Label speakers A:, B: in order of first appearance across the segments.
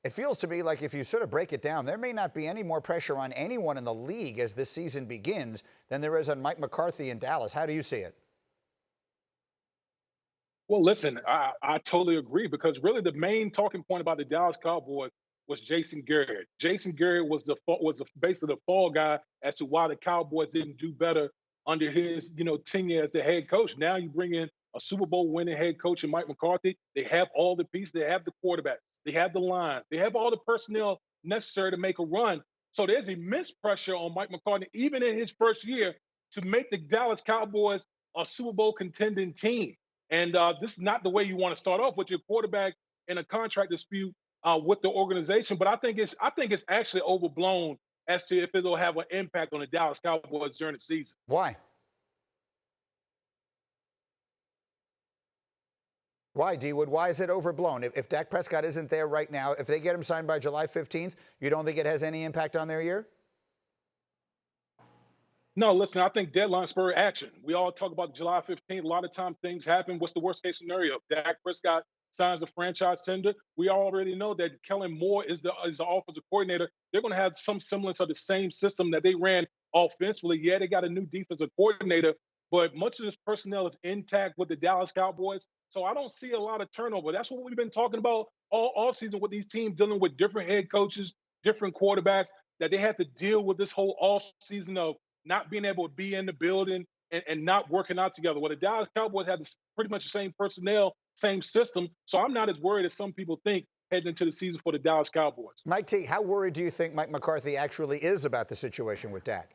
A: It feels to me like if you sort of break it down, there may not be any more pressure on anyone in the league as this season begins than there is on Mike McCarthy in Dallas. How do you see it?
B: Well, listen, I totally agree because really the main talking point about the Dallas Cowboys was Jason Garrett. Jason Garrett was basically the fall guy as to why the Cowboys didn't do better under his tenure as the head coach. Now you bring in a Super Bowl winning head coach in Mike McCarthy. They have all the pieces. They have the quarterback. They have the line. They have all the personnel necessary to make a run. So there's immense pressure on Mike McCarthy, even in his first year, to make the Dallas Cowboys a Super Bowl contending team. And this is not the way you want to start off with your quarterback in a contract dispute with the organization. But I think it's actually overblown as to if it'll have an impact on the Dallas Cowboys during the season.
A: Why? Why, D Wood? Why is it overblown? If Dak Prescott isn't there right now, if they get him signed by July 15th, you don't think it has any impact on their year?
B: No, listen, I think deadline spur action. We all talk about July 15th. A lot of times things happen. What's the worst case scenario? If Dak Prescott signs a franchise tender, we already know that Kellen Moore is the offensive coordinator. They're going to have some semblance of the same system that they ran offensively. Yeah, they got a new defensive coordinator, but much of this personnel is intact with the Dallas Cowboys. So I don't see a lot of turnover. That's what we've been talking about all offseason with these teams dealing with different head coaches, different quarterbacks, that they have to deal with this whole offseason of not being able to be in the building and not working out together. Well, the Dallas Cowboys have pretty much the same personnel, same system. So I'm not as worried as some people think heading into the season for the Dallas Cowboys.
A: Mike T, how worried do you think Mike McCarthy actually is about the situation with Dak?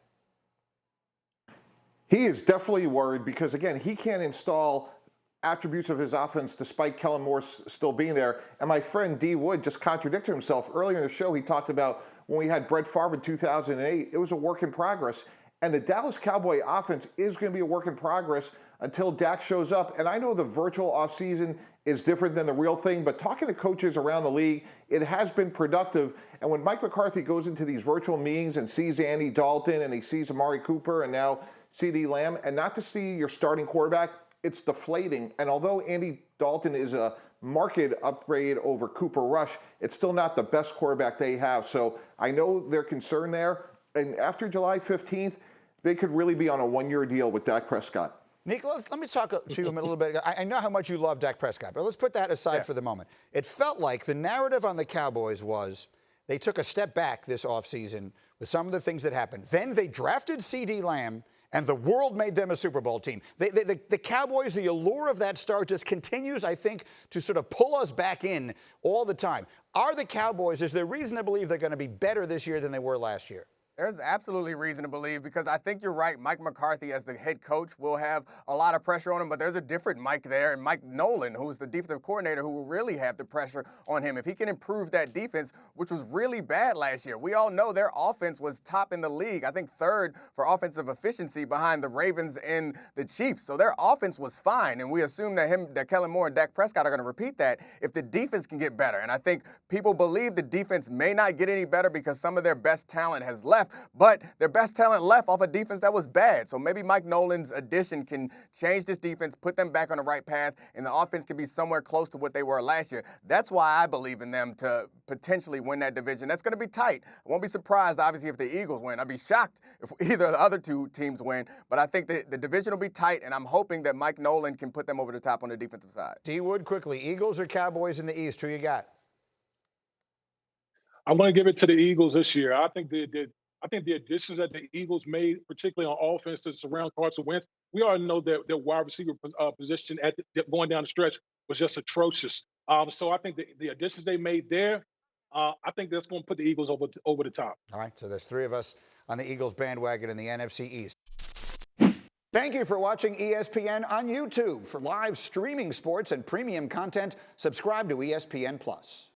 C: He is definitely worried because, again, he can't install attributes of his offense despite Kellen Moore still being there. And my friend D. Wood just contradicted himself. Earlier in the show, he talked about when we had Brett Favre in 2008, it was a work in progress. And the Dallas Cowboy offense is going to be a work in progress until Dak shows up. And I know the virtual offseason is different than the real thing, but talking to coaches around the league, it has been productive. And when Mike McCarthy goes into these virtual meetings and sees Andy Dalton and he sees Amari Cooper and now CeeDee Lamb, and not to see your starting quarterback, it's deflating. And although Andy Dalton is a market upgrade over Cooper Rush, it's still not the best quarterback they have. So I know they're concerned there. And after July 15th, they could really be on a one-year deal with Dak Prescott.
A: Nick, let me talk to you a little bit. I know how much you love Dak Prescott, but let's put that aside for the moment. It felt like the narrative on the Cowboys was they took a step back this offseason with some of the things that happened. Then they drafted CeeDee Lamb, and the world made them a Super Bowl team. The Cowboys, the allure of that start just continues, I think, to sort of pull us back in all the time. Are the Cowboys, is there reason to believe they're going to be better this year than they were last year?
D: There's absolutely reason to believe because I think you're right. Mike McCarthy, as the head coach, will have a lot of pressure on him, but there's a different Mike there, and Mike Nolan, who's the defensive coordinator, who will really have the pressure on him. If he can improve that defense, which was really bad last year. We all know their offense was top in the league, I think third for offensive efficiency behind the Ravens and the Chiefs. So their offense was fine, and we assume that Kellen Moore and Dak Prescott are going to repeat that if the defense can get better. And I think people believe the defense may not get any better because some of their best talent has left. But their best talent left off a defense that was bad. So maybe Mike Nolan's addition can change this defense, put them back on the right path, and the offense can be somewhere close to what they were last year. That's why I believe in them to potentially win that division. That's going to be tight. I won't be surprised, obviously, if the Eagles win. I'd be shocked if either of the other two teams win. But I think the division will be tight, and I'm hoping that Mike Nolan can put them over the top on the defensive side.
A: D. Wood, quickly, Eagles or Cowboys in the East? Who you got?
B: I'm going to give it to the Eagles this year. I think the additions that the Eagles made, particularly on offense to surround Carson Wentz, we already know that their wide receiver position going down the stretch was just atrocious. So I think the additions they made there, I think that's going to put the Eagles over the top.
A: All right, so there's three of us on the Eagles bandwagon in the NFC East. Thank you for watching ESPN on YouTube. For live streaming sports and premium content, subscribe to ESPN+.